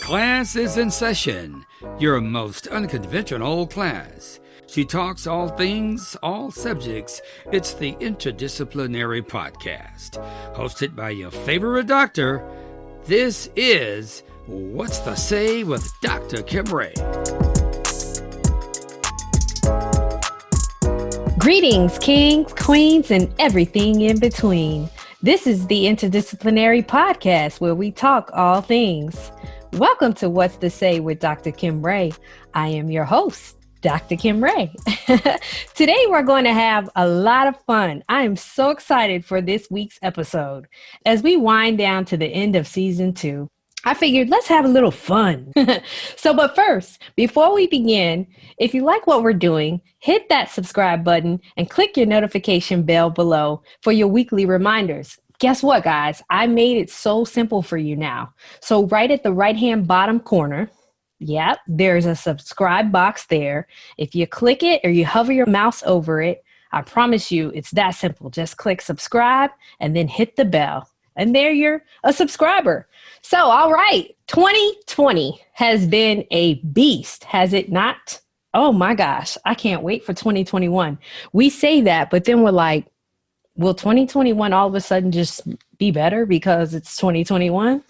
Class is in session, your most unconventional class. She talks all things, all subjects. It's the Interdisciplinary Podcast. Hosted by your favorite doctor, this is What's the Say with Dr. Kymrae. Greetings, kings, queens, and everything in between. This is the Interdisciplinary Podcast where we talk all things. Welcome to What's the Say with Dr. Kymrae. I am your host, Dr. Kymrae. Today we're going to have a lot of fun. I am so excited for this week's episode. As we wind down to the end of season 2, I figured let's have a little fun. But first, before we begin, if you like what we're doing, hit that subscribe button and click your notification bell below for your weekly reminders. Guess what, guys? I made it so simple for you now. So right at the right-hand bottom corner, there's a subscribe box there. If you click it or you hover your mouse over it, I promise you it's that simple. Just click subscribe and then hit the bell. And there you're a subscriber. So, all right, 2020 has been a beast, has it not? Oh my gosh, I can't wait for 2021. We say that, but then we're like, will 2021 all of a sudden just be better because it's 2021?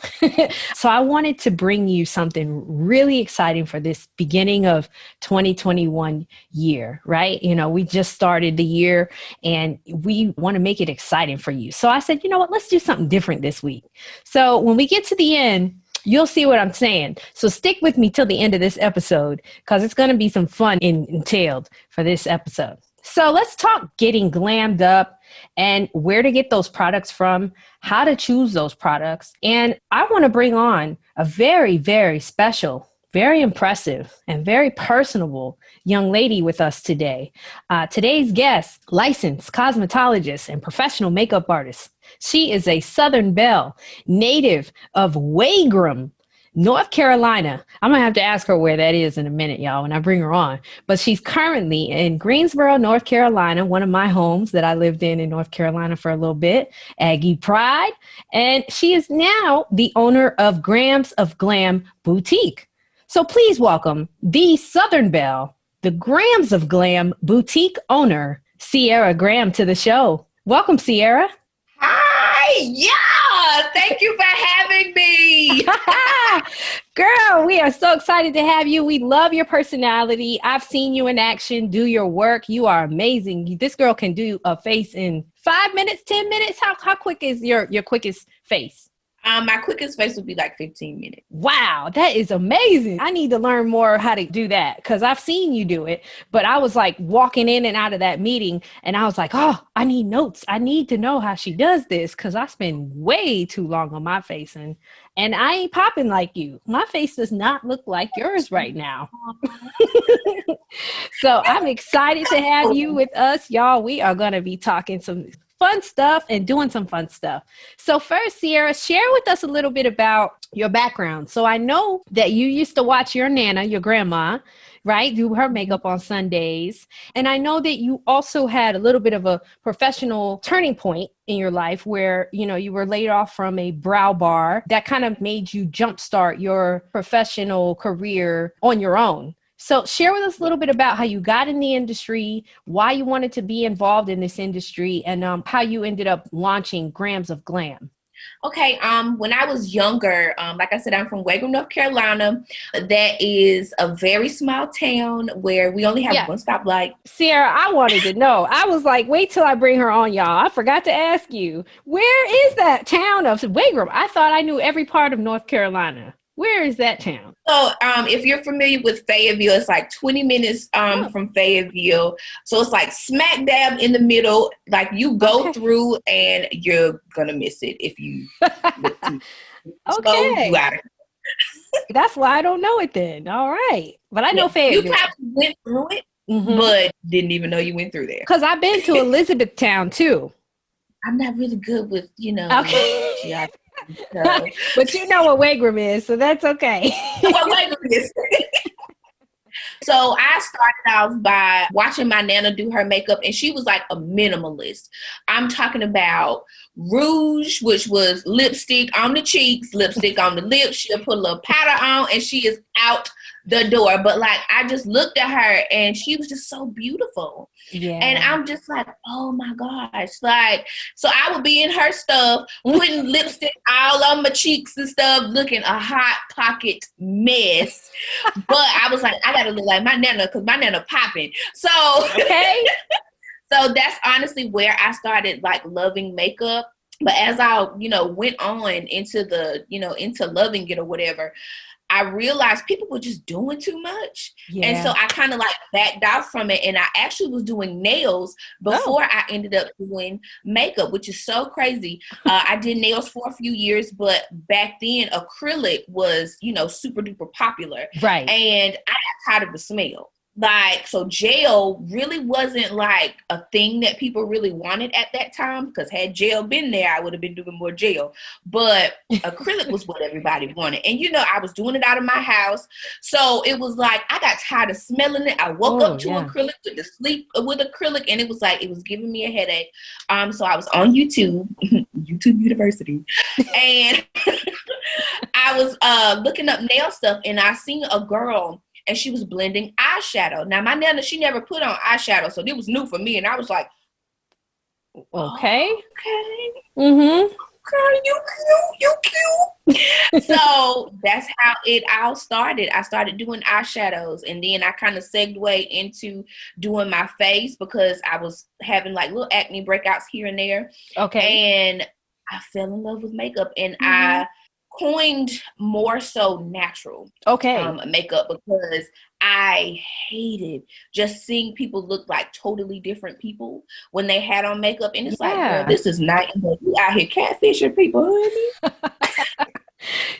So I wanted to bring you something really exciting for this beginning of 2021 year, right? You know, we just started the year and we want to make it exciting for you. So I said, you know what, let's do something different this week. So when we get to the end, you'll see what I'm saying. So stick with me till the end of this episode because it's going to be some fun entailed for this episode. So let's talk getting glammed up and where to get those products from, how to choose those products. And I want to bring on a very, very special, very impressive, and very personable young lady with us today. Today's guest, licensed cosmetologist and professional makeup artist. She is a Southern belle, native of Wagram, North Carolina. I'm going to have to ask her where that is in a minute, y'all, when I bring her on. But she's currently in Greensboro, North Carolina, one of my homes that I lived in North Carolina for a little bit, Aggie Pride. And she is now the owner of Grams of Glam Boutique. So please welcome the Southern belle, the Grams of Glam Boutique owner, Cierra Graham, to the show. Welcome, Cierra. Hi, yeah, thank you for having me. Girl, we are so excited to have you. We love your personality. I've seen you in action, do your work. You are amazing. This girl can do a face in 5 minutes, 10 minutes. How quick is your quickest face? My quickest face would be like 15 minutes. Wow, that is amazing. I need to learn more how to do that because I've seen you do it. But I was like walking in and out of that meeting and I was like, oh, I need notes. I need to know how she does this because I spend way too long on my face and I ain't popping like you. My face does not look like yours right now. So I'm excited to have you with us. Y'all, we are going to be talking some fun stuff and doing some fun stuff. So first, Cierra, share with us a little bit about your background. So I know that you used to watch your Nana, your grandma, right? Do her makeup on Sundays. And I know that you also had a little bit of a professional turning point in your life where, you know, you were laid off from a brow bar that kind of made you jumpstart your professional career on your own. So share with us a little bit about how you got in the industry, why you wanted to be involved in this industry, and how you ended up launching Grams of Glam. Okay, when I was younger, like I said, I'm from Wagram, North Carolina. That is a very small town where we only have one stoplight. Cierra, I wanted to know. I was like, wait till I bring her on, y'all. I forgot to ask you, where is that town of Wagram? I thought I knew every part of North Carolina. Where is that town? So if you're familiar with Fayetteville, it's like 20 minutes from Fayetteville. So it's like smack dab in the middle. Like you go through and you're going to miss it if you look too. Okay. So that's why I don't know it then. All right. But I know Fayetteville. You probably went through it, but didn't even know you went through there. Because I've been to Elizabethtown too. I'm not really good with, Okay. But you know what Wagram is, so that's okay. What Wagram is. So I started off by watching my Nana do her makeup, and she was like a minimalist. I'm talking about rouge, which was lipstick on the cheeks, lipstick on the lips. She'll put a little powder on and she is out the door. But like, I just looked at her and she was just so beautiful. Yeah. And I'm just like, oh my gosh. Like, so I would be in her stuff, putting lipstick all on my cheeks and stuff, looking a hot pocket mess. But I was like, I gotta look like my nana because my nana popping. So okay. So that's honestly where I started like loving makeup. But as I, went on into the, into loving it or whatever, I realized people were just doing too much. Yeah. And so I kind of like backed out from it. And I actually was doing nails before I ended up doing makeup, which is so crazy. I did nails for a few years, but back then acrylic was, super duper popular. Right. And I got tired of the smell. Like, so gel really wasn't like a thing that people really wanted at that time, because had gel been there, I would have been doing more gel. But acrylic was what everybody wanted. And, I was doing it out of my house. So it was like, I got tired of smelling it. I woke up to acrylic, to sleep with acrylic, and it was like, it was giving me a headache. So I was on YouTube, YouTube University, and I was looking up nail stuff, and I seen a girl, and she was blending eyeshadow. Now, my nana, she never put on eyeshadow, so it was new for me. And I was like, okay. Okay. Mm-hmm. Okay, you cute. So that's how it all started. I started doing eyeshadows, and then I kind of segued into doing my face because I was having like little acne breakouts here and there. Okay. And I fell in love with makeup, and I coined more so natural makeup, because I hated just seeing people look like totally different people when they had on makeup. And it's like, girl, this is not, you out here catfishing people, honey.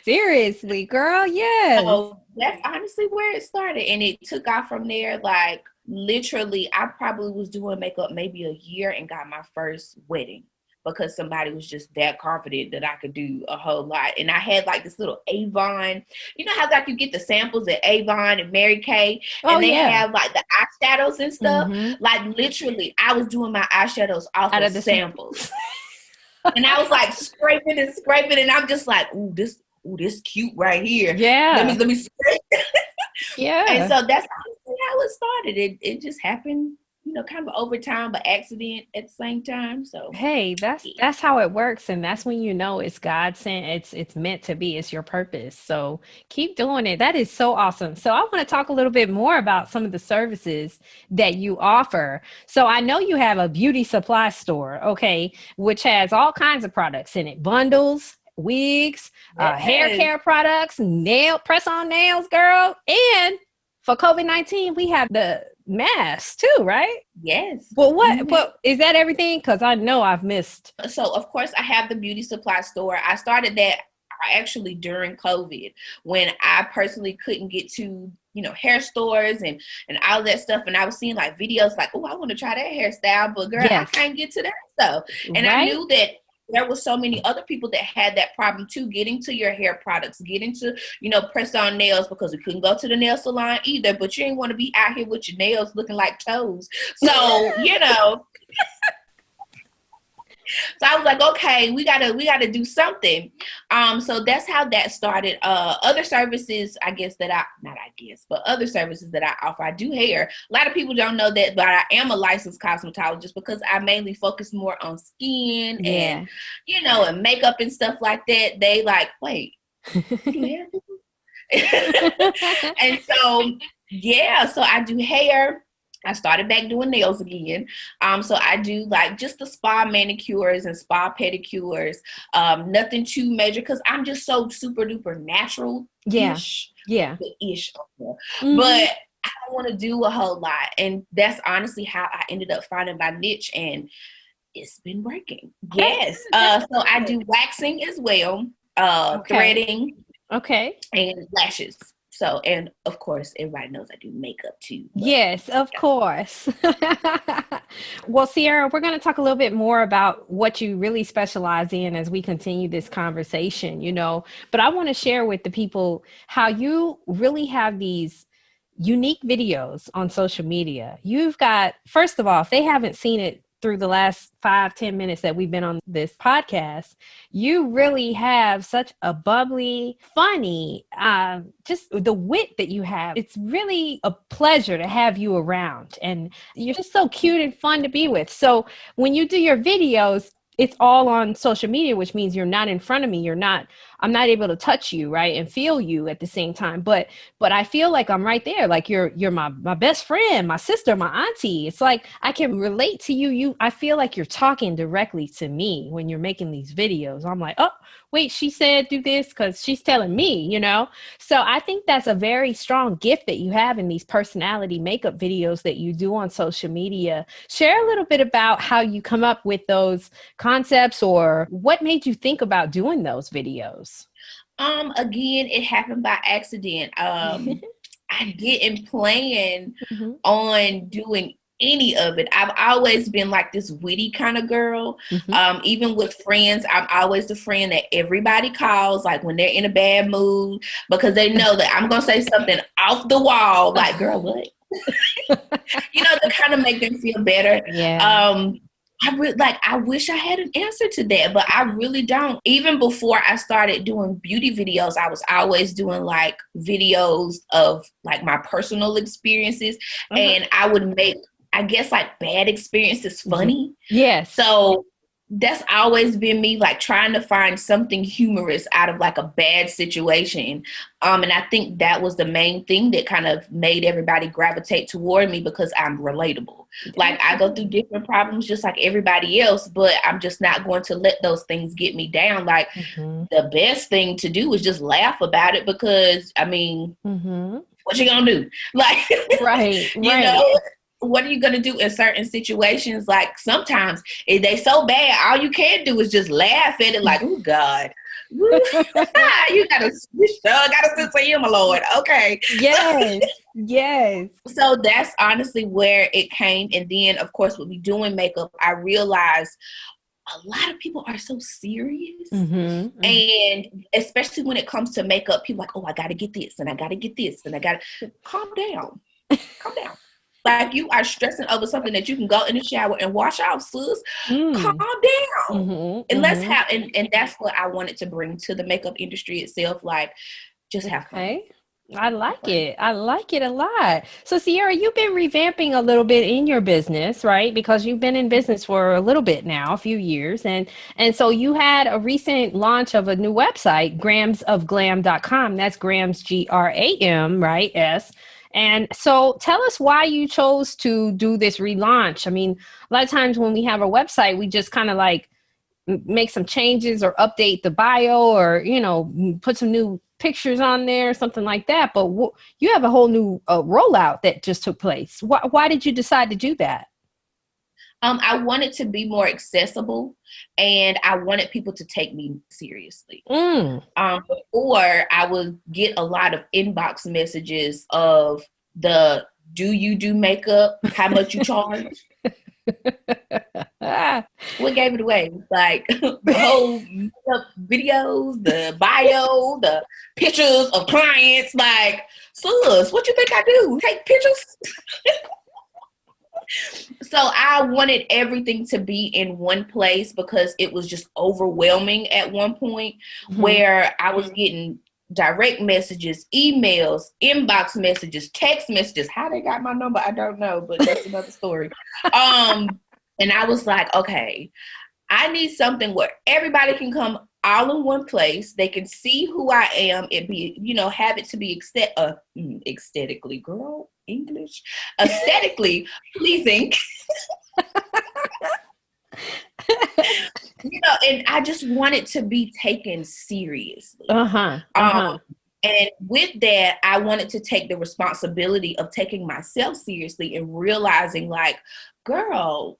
Seriously, girl, yes. So that's honestly where it started. And it took off from there. Like, literally, I probably was doing makeup maybe a year and got my first wedding, because somebody was just that confident that I could do a whole lot. And I had like this little Avon, how like you get the samples at Avon and Mary Kay, and they have like the eyeshadows and stuff. Mm-hmm. Like, literally, I was doing my eyeshadows off of the samples. And I was like scraping, and I'm just like, ooh, this cute right here. Yeah. Let me scrape. Yeah. And so that's how it started. It just happened, kind of over time, but accident at the same time. So hey, that's how it works, and that's when it's God sent. It's meant to be. It's your purpose. So keep doing it. That is so awesome. So I want to talk a little bit more about some of the services that you offer. So I know you have a beauty supply store, which has all kinds of products in it: bundles, wigs, hair care products, press-on nails, girl, and for COVID-19, we have the masks too, right? Yes. Well, what is that everything? Because I know I've missed. So, of course, I have the beauty supply store. I started that actually during COVID, when I personally couldn't get to, hair stores and all that stuff. And I was seeing like videos like, oh, I want to try that hairstyle, but girl, I can't get to that stuff. And I knew that there were so many other people that had that problem too, getting to your hair products, getting to, press on nails, because we couldn't go to the nail salon either, but you ain't want to be out here with your nails looking like toes. So, so I was like, okay, we gotta do something. So that's how that started. Other services, other services that I offer. I do hair. A lot of people don't know that, but I am a licensed cosmetologist, because I mainly focus more on skin and, and makeup and stuff like that. They like, wait, and so, so I do hair. I started back doing nails again. So I do like just the spa manicures and spa pedicures. Nothing too major, because I'm just so super duper natural-ish. Yeah. Ish. Mm-hmm. But I don't want to do a whole lot. And that's honestly how I ended up finding my niche, and it's been working. Yes. So I do waxing as well, threading. Okay. And lashes. So, and of course, everybody knows I do makeup too. Yes, of course. Well, Cierra, we're going to talk a little bit more about what you really specialize in as we continue this conversation, but I want to share with the people how you really have these unique videos on social media. You've got, first of all, if they haven't seen it, through the last 5-10 minutes that we've been on this podcast, you really have such a bubbly, funny, just the wit that you have. It's really a pleasure to have you around, and you're just so cute and fun to be with. So when you do your videos, it's all on social media, which means you're not in front of me. I'm not able to touch you, right, and feel you at the same time. But I feel like I'm right there. Like you're my best friend, my sister, my auntie. It's like I can relate to you. I feel like you're talking directly to me when you're making these videos. I'm like, oh, wait, she said do this because she's telling me, you know? So I think that's a very strong gift that you have in these personality makeup videos that you do on social media. Share a little bit about how you come up with those concepts, or what made you think about doing those videos? Again, it happened by accident. I didn't plan on doing any of it. I've always been like this witty kind of girl. Even with friends, I'm always the friend that everybody calls, like when they're in a bad mood, because they know that I'm going to say something off the wall, like, girl, what? You know, to kind of make them feel better. Yeah. I wish I had an answer to that, but I really don't. Even before I started doing beauty videos, I was always doing like videos of like my personal experiences, and I would make, I guess, like bad experiences funny. Yes. So that's always been me, like trying to find something humorous out of like a bad situation. And I think that was the main thing that kind of made everybody gravitate toward me, because I'm relatable. Like I go through different problems just like everybody else, but I'm just not going to let those things get me down. Like the best thing to do is just laugh about it, because I mean, what you gonna do? Like, right. You know? What are you going to do in certain situations? Like sometimes if they so bad, all you can do is just laugh at it like, oh God, you got to switch up, got to sense of humor, Lord. Okay. Yes. So that's honestly where it came. And then of course, with me doing makeup, I realized a lot of people are so serious. And especially when it comes to makeup, people are like, oh, I got to get this and I got to get this and I got to calm down. Like you are stressing over something that you can go in the shower and wash off, sis. Calm down. And let's have, and that's what I wanted to bring to the makeup industry itself. Like, just have fun. I like it. I like it a lot. So Cierra, you've been revamping a little bit in your business, right? Because you've been in business for a little bit now, a few years. And so you had a recent launch of a new website, gramsofglam.com. That's Grams, Gram, right? S. And so tell us why you chose to do this relaunch. I mean, a lot of times when we have a website, we just kind of like make some changes or update the bio, or, you know, put some new pictures on there, something like that. But you have a whole new rollout that just took place. Why did you decide to do that? I wanted to be more accessible, and I wanted people to take me seriously. Before, I would get a lot of inbox messages of the, do you do makeup? How much you charge? What gave it away? Like the whole makeup videos, the bio, the pictures of clients. Like, sus, what you think I do? Take pictures? So I wanted everything to be in one place, because it was just overwhelming at one point, where I was getting direct messages, emails, inbox messages, text messages. How they got my number, I don't know, but that's another story. And I was like, okay, I need something where everybody can come all in one place. They can see who I am and be, you know, have it to be aesthetically, girl, English, aesthetically pleasing. You know, and I just want it to be taken seriously. And with that, I wanted to take the responsibility of taking myself seriously and realizing, like, girl,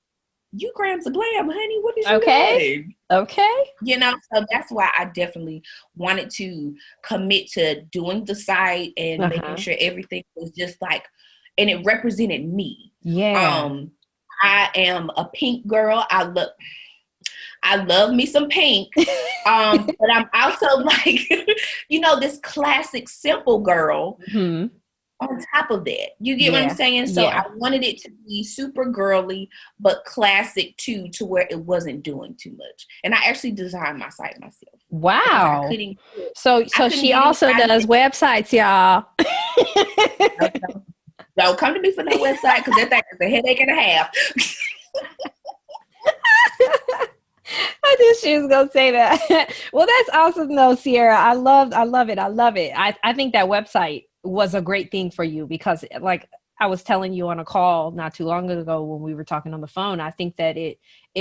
you Grams of Glam, honey. What is your name? Okay. You know, so that's why I definitely wanted to commit to doing the site and making sure everything was just like, and it represented me. Yeah. I am a pink girl. I love me some pink. But I'm also like, you know, this classic simple girl. on top of that. You get what I'm Yeah. saying? So Yeah. I wanted it to be super girly, but classic too, to where it wasn't doing too much. And I actually designed my site myself because I Wow. couldn't. So I couldn't she get also anybody does websites, y'all. don't come to me for no website because that thing is a headache and a half. I knew she was gonna say that. Well, that's awesome though, Cierra. I love it. I think that website was a great thing for you because like I was telling you on a call not too long ago when we were talking on the phone, I think that it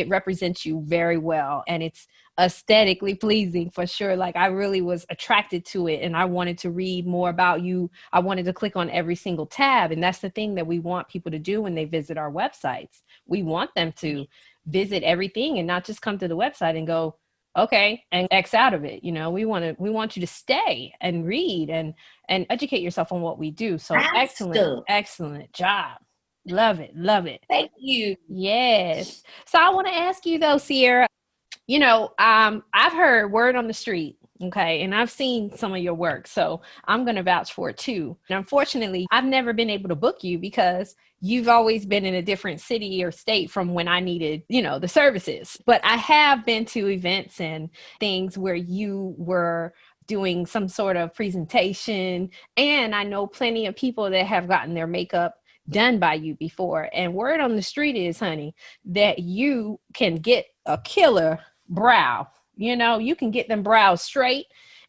represents you very well and it's aesthetically pleasing for sure. Like I really was attracted to it and I wanted to read more about you. I wanted to click on every single tab. And that's the thing that we want people to do when they visit our websites. We want them to visit everything and not just come to the website and go, okay, and X out of it. You know, we want you to stay and read and educate yourself on what we do. So excellent job. Love it. Thank you. Yes. So I want to ask you though, Cierra, you know, I've heard word on the street. Okay. And I've seen some of your work. So I'm going to vouch for it too. And unfortunately, I've never been able to book you because you've always been in a different city or state from when I needed, you know, the services. But I have been to events and things where you were doing some sort of presentation. And I know plenty of people that have gotten their makeup done by you before. And word on the street is, honey, that you can get a killer brow. You know, you can get them brows straight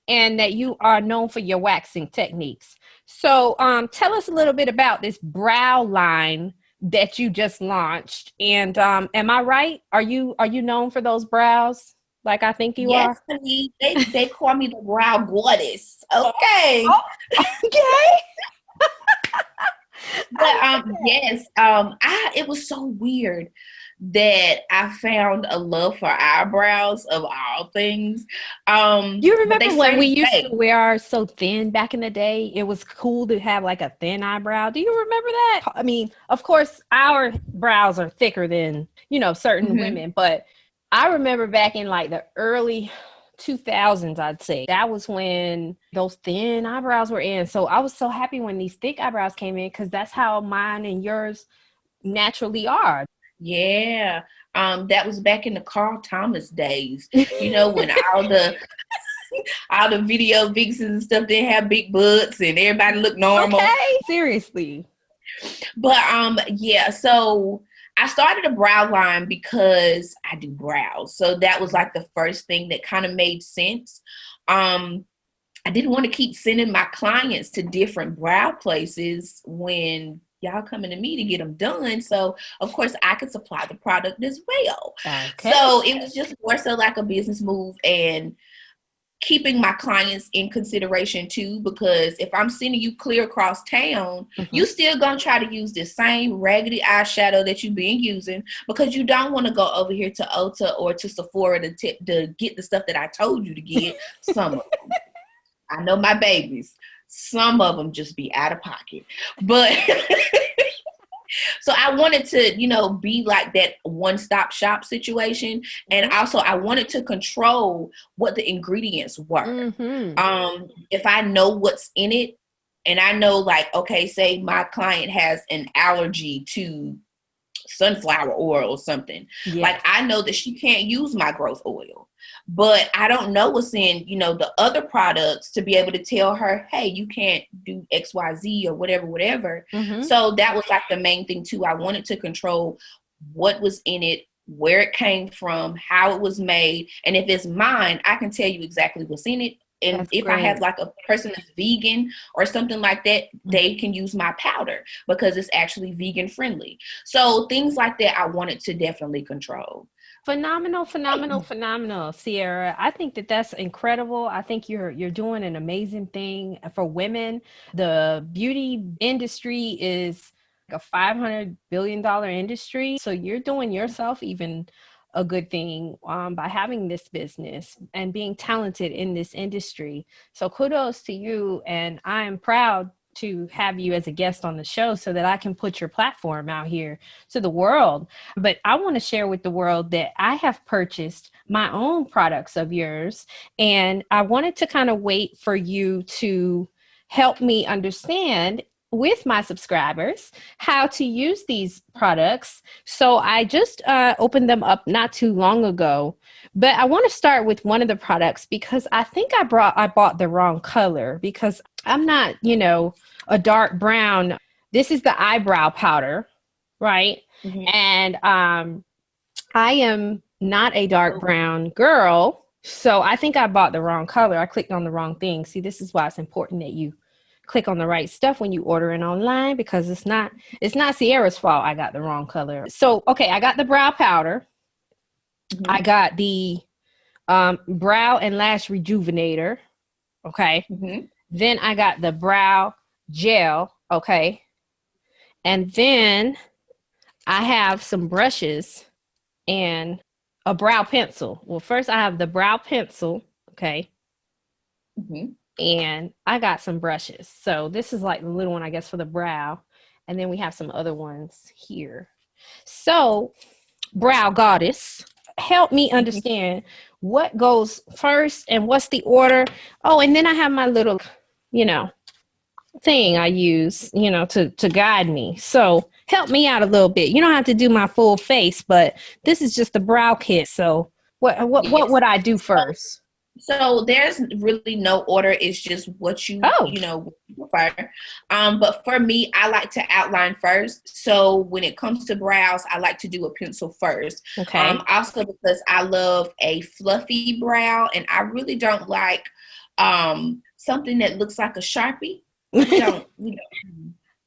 and that you are known for your waxing techniques. So tell us a little bit about this brow line that you just launched. And am I right? Are you known for those brows like I think you are? Honey, they call me the Brow Goddess. Okay. Oh, okay. But yes, it was so weird that I found a love for eyebrows of all things. You remember when we used to wear ours so thin back in the day? It was cool to have like a thin eyebrow. Do you remember that? I mean, of course, our brows are thicker than, you know, certain women, but I remember back in like the early 2000s, I'd say that was when those thin eyebrows were in. So I was so happy when these thick eyebrows came in because that's how mine and yours naturally are. Yeah. That was back in the Carl Thomas days, you know, when all the video vixens and stuff didn't have big butts and everybody looked normal. Okay, seriously. But yeah, so I started a brow line because I do brows. So that was like the first thing that kind of made sense. I didn't want to keep sending my clients to different brow places when y'all coming to me to get them done. So of course I could supply the product as well. Okay. So it was just more so like a business move and keeping my clients in consideration too, because if I'm sending you clear across town, you still gonna try to use the same raggedy eyeshadow that you've been using because you don't want to go over here to Ulta or to Sephora to get the stuff that I told you to get. Some of them. I know my babies. Some of them just be out of pocket. But so I wanted to, you know, be like that one-stop shop situation. And also I wanted to control what the ingredients were. If I know what's in it and I know like, okay, say my client has an allergy to sunflower oil or something. Yes. Like I know that she can't use my growth oil. But I don't know what's in, you know, the other products to be able to tell her, hey, you can't do XYZ or whatever. So that was like the main thing too. I wanted to control what was in it, where it came from, how it was made. And if it's mine, I can tell you exactly what's in it. And that's if great. I have like a person that's vegan or something like that, they can use my powder because it's actually vegan friendly. So things like that I wanted to definitely control. Phenomenal, Cierra. I think that that's incredible. I think you're doing an amazing thing for women. The beauty industry is like a $500 billion industry. So you're doing yourself even a good thing by having this business and being talented in this industry. So kudos to you. And I am proud to have you as a guest on the show so that I can put your platform out here to the world. But I want to share with the world that I have purchased my own products of yours. And I wanted to kind of wait for you to help me understand with my subscribers how to use these products. So I just opened them up not too long ago, but I want to start with one of the products because I think I bought the wrong color because I'm not, a dark brown. This is the eyebrow powder, right? Mm-hmm. And I am not a dark brown girl, so I think I bought the wrong color. I clicked on the wrong thing. See, this is why it's important that you click on the right stuff when you order it online, because it's not Cierra's fault I got the wrong color. So, okay, I got the brow powder. Mm-hmm. I got the brow and lash rejuvenator. Okay. Mm-hmm. Then I got the brow gel. Okay. And then I have some brushes and a brow pencil. Well, first I have the brow pencil. Okay. Mm-hmm. And I got some brushes. So this is like the little one, I guess, for the brow. And then we have some other ones here. So, Brow Goddess, help me understand what goes first and what's the order. Oh, and then I have my little, thing I use, to guide me. So help me out a little bit. You don't have to do my full face, but this is just the brow kit. So what would I do first? So there's really no order. It's just what you prefer. But for me, I like to outline first. So when it comes to brows, I like to do a pencil first. Okay. Also because I love a fluffy brow, and I really don't like something that looks like a Sharpie. We don't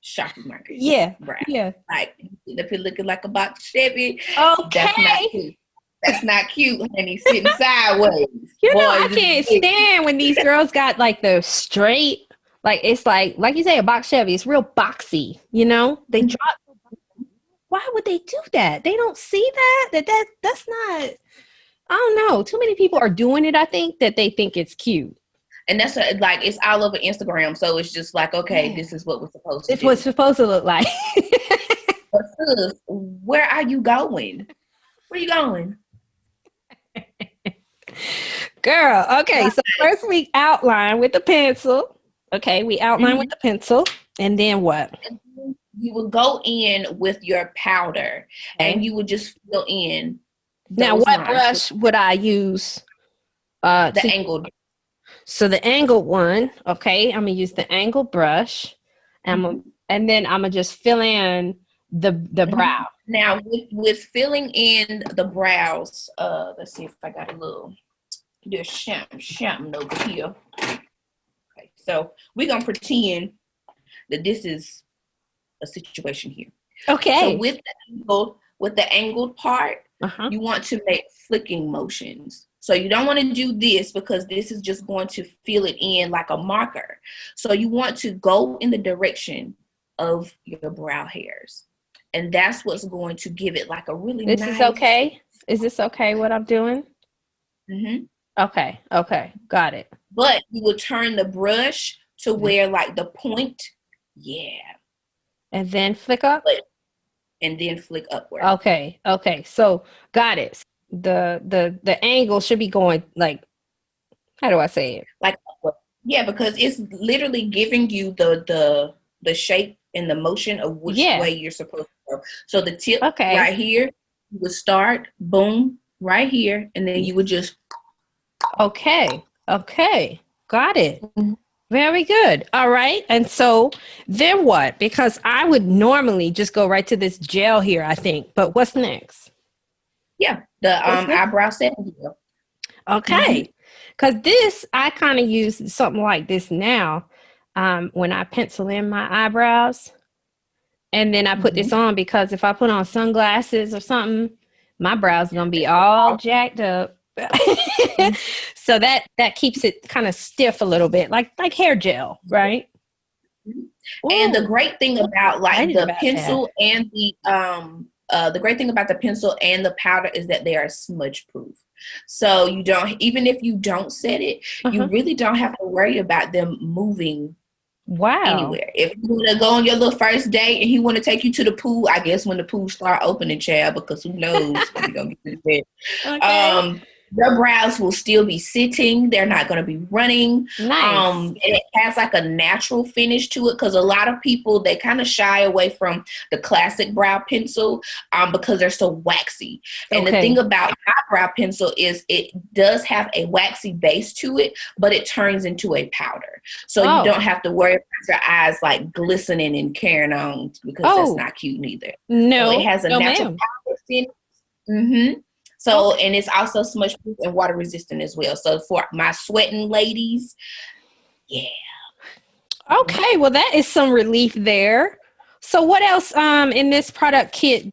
Sharpie markers. Yeah. Brow. Yeah. Like if you're looking like a box Chevy, okay. That's not cute, honey. Sitting sideways. I can't stand when these girls got like the straight, like it's like you say, a box Chevy. It's real boxy, They drop. Why would they do that? They don't see that's not. I don't know. Too many people are doing it. I think that they think it's cute. And that's it's all over Instagram. So it's just like, okay, this is what we're supposed to do. It's what's supposed to look like. But sis, where are you going? Where are you going? Girl, okay, so first we outline with the pencil. Okay, we outline with the pencil, and then what? You will go in with your powder, and you will just fill in. Now, what brush would I use? The angled. So the angled one, okay, I'm gonna use the angled brush, and then I'm gonna just fill in the brow. Now with filling in the brows, let's see if I got a little. There's something over here. Okay, so we're gonna pretend that this is a situation here. Okay. So with the angled part, you want to make flicking motions. So you don't want to do this because this is just going to fill it in like a marker. So you want to go in the direction of your brow hairs. And that's what's going to give it like a really nice. This is okay? Is this okay what I'm doing? Mm-hmm. Okay. Got it. But you will turn the brush to where like the point. Yeah. And then flick up? And then flick upward. Okay. So got it. The angle should be going like, how do I say it? Like upward. Yeah, because it's literally giving you the shape and the motion of which way you're supposed to go. So the tip right here, you would start, boom, right here, and then you would just. Okay. Got it. Mm-hmm. Very good. All right. And so then what? Because I would normally just go right to this gel here, I think. But what's next? Yeah, the eyebrow setting gel. Okay. Because this, I kind of use something like this now when I pencil in my eyebrows. And then I put this on because if I put on sunglasses or something, my brows are going to be all jacked up. So that keeps it kind of stiff a little bit, like hair gel, right? And the great thing about the pencil and the great thing about the pencil and the powder is that they are smudge proof. So you don't, even if you don't set it, you really don't have to worry about them moving. Wow. Anywhere. If you want to go on your little first date and he want to take you to the pool, I guess when the pool start opening, child, because who knows when you're gonna get to bed. your brows will still be sitting. They're not going to be running. Nice. And it has like a natural finish to it, because a lot of people, they kind of shy away from the classic brow pencil because they're so waxy. And the thing about eyebrow pencil is it does have a waxy base to it, but it turns into a powder. So you don't have to worry about your eyes like glistening and carrying on, because that's not cute neither. No, so it has a natural powder finish. Mm-hmm. So, and it's also smudge proof and water resistant as well. So for my sweating ladies, yeah. Okay, well, that is some relief there. So what else in this product kit?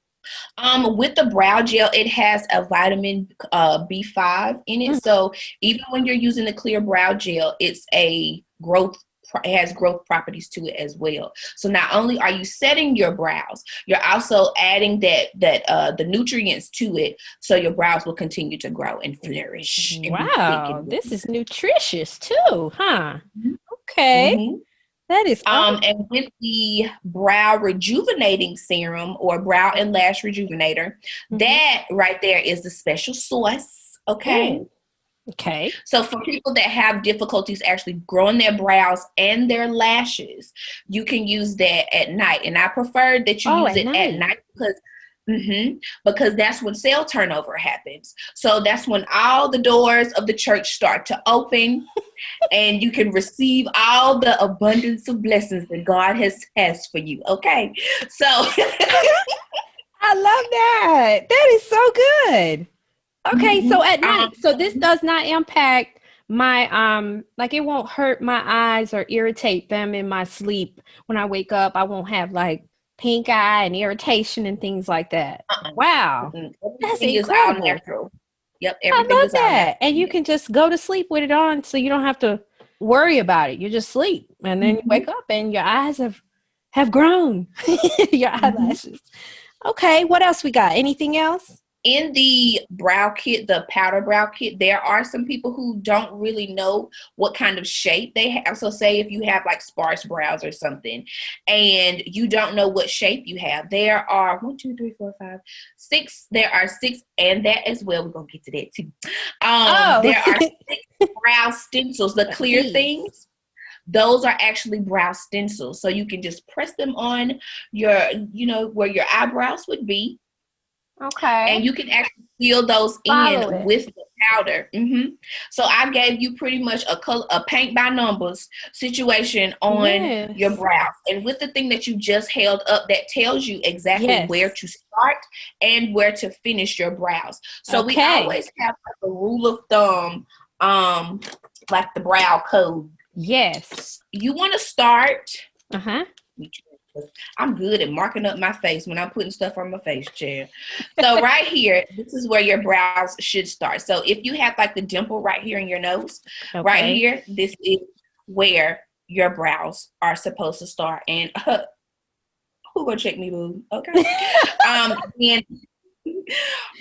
With the brow gel, it has a vitamin B5 in it. So even when you're using the clear brow gel, it's a it has growth properties to it as well. So not only are you setting your brows, you're also adding the nutrients to it, so your brows will continue to grow and flourish. Wow, this is nutritious too, huh? Okay. Mm-hmm. That is awesome. And with the brow rejuvenating serum or brow and lash rejuvenator, that right there is the special sauce. Okay. Okay. So for people that have difficulties actually growing their brows and their lashes, you can use that at night. And I prefer that you use it at night because that's when cell turnover happens. So that's when all the doors of the church start to open and you can receive all the abundance of blessings that God has for you. Okay. So I love that. That is so good. Okay, so at night, so this does not impact my, like it won't hurt my eyes or irritate them in my sleep. When I wake up, I won't have like pink eye and irritation and things like that. Wow. That's everything is all natural. Yep, everything I love is all that. natural. And you can just go to sleep with it on, so you don't have to worry about it. You just sleep, and then you wake up and your eyes have grown. Your eyelashes. Okay, what else we got? Anything else? In the brow kit, the powder brow kit, there are some people who don't really know what kind of shape they have. So say if you have like sparse brows or something and you don't know what shape you have, there are 1, 2, 3, 4, 5, 6. There are 6, and that as well. We're going to get to that too. There are 6 brow stencils, the clear things. Those are actually brow stencils. So you can just press them on your, where your eyebrows would be. Okay. And you can actually fill those in with the powder. So I gave you pretty much a paint by numbers situation on your brows. And with the thing that you just held up, that tells you exactly where to start and where to finish your brows. So we always have like a rule of thumb, like the brow code. Yes. You want to start. I'm good at marking up my face when I'm putting stuff on my face, chair. So right here, this is where your brows should start. So if you have like the dimple right here in your nose, right here, this is where your brows are supposed to start. And who gonna check me, boo? Okay. And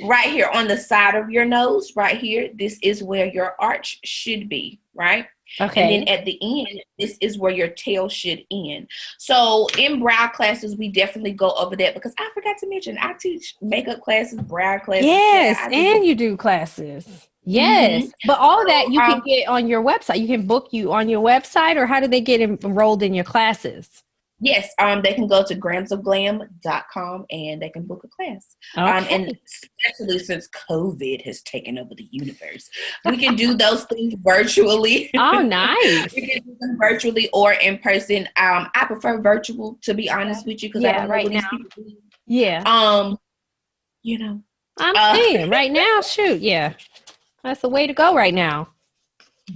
right here on the side of your nose, right here, this is where your arch should be, right? Okay. And then at the end, this is where your tail should end. So in brow classes, we definitely go over that, because I forgot to mention, I teach makeup classes, brow classes. Yes, and you do classes. Yes. But all that you can get on your website. You can book you on your website, or how do they get enrolled in your classes? Yes, they can go to gramsofglam.com and they can book a class. And especially since COVID has taken over the universe, we can do those things virtually. Oh, nice. We can do them virtually or in person. I prefer virtual, to be honest with you, because I don't know what these people do. Yeah. I'm saying right now, shoot, that's the way to go right now.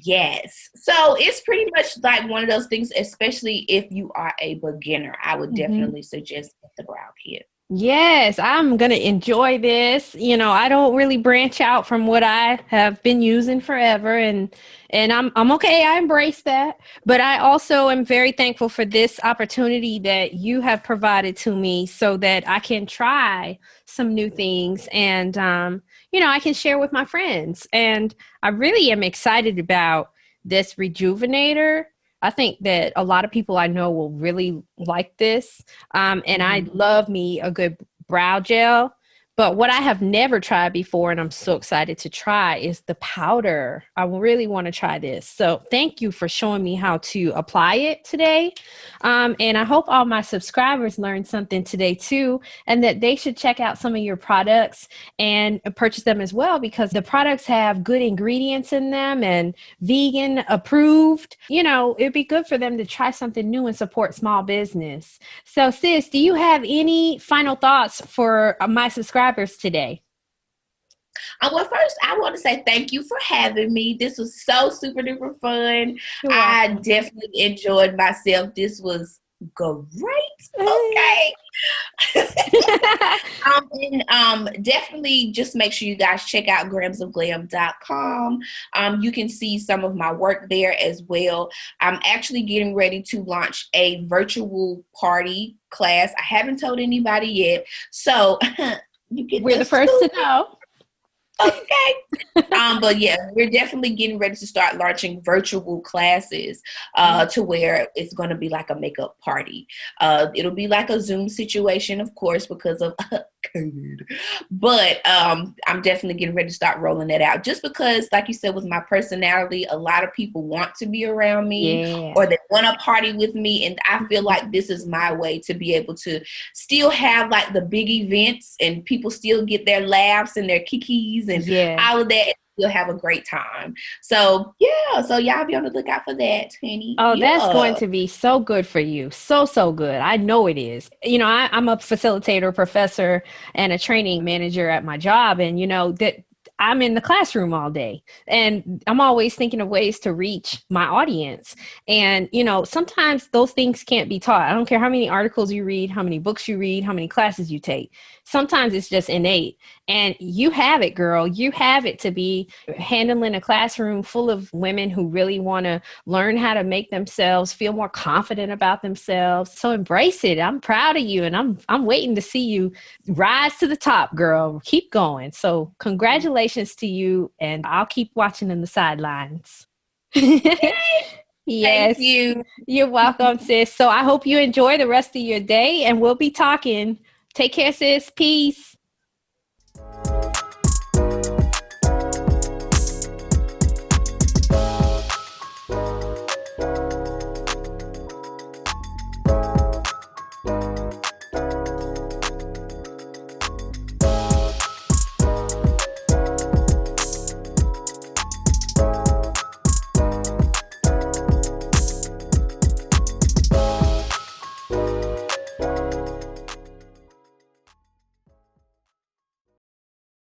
Yes. So it's pretty much like one of those things, especially if you are a beginner, I would definitely suggest the brow kit. Yes, I'm going to enjoy this. I don't really branch out from what I have been using forever, and I'm okay. I embrace that. But I also am very thankful for this opportunity that you have provided to me, so that I can try some new things and, I can share with my friends. And I really am excited about this rejuvenator. I think that a lot of people I know will really like this. And I love me a good brow gel. But what I have never tried before, and I'm so excited to try, is the powder. I really want to try this. So thank you for showing me how to apply it today. And I hope all my subscribers learned something today too, and that they should check out some of your products and purchase them as well, because the products have good ingredients in them and vegan approved. You know, it'd be good for them to try something new and support small business. So sis, do you have any final thoughts for my subscribers today? Well, first, I want to say thank you for having me. This was so super duper fun. You're I welcome. definitely enjoyed myself. This was great. Okay. Definitely just make sure you guys check out gramsofglam.com. You can see some of my work there as well. I'm actually getting ready to launch a virtual party class. I haven't told anybody yet. So we're the first to know. Okay. But yeah, we're definitely getting ready to start launching virtual classes to where it's going to be like a makeup party. It'll be like a Zoom situation, of course, because of COVID. But I'm definitely getting ready to start rolling that out, just because, like you said, with my personality, a lot of people want to be around me or they want to party with me. And I feel like this is my way to be able to still have like the big events and people still get their laughs and their kikis and all of that. You'll have a great time. So y'all be on the lookout for that, honey. Oh, that's going to be so good for you. So good. I know it is. You know, I'm a facilitator, professor, and a training manager at my job. And, you know, that I'm in the classroom all day and I'm always thinking of ways to reach my audience. And, you know, sometimes those things can't be taught. I don't care how many articles you read, how many books you read, how many classes you take. Sometimes it's just innate. And you have it, girl. You have it to be handling a classroom full of women who really want to learn how to make themselves feel more confident about themselves. So embrace it. I'm proud of you. And I'm waiting to see you rise to the top, girl. Keep going. So congratulations to you. And I'll keep watching in the sidelines. Yes. Thank you. You're welcome, sis. So I hope you enjoy the rest of your day and we'll be talking. Take care, sis. Peace.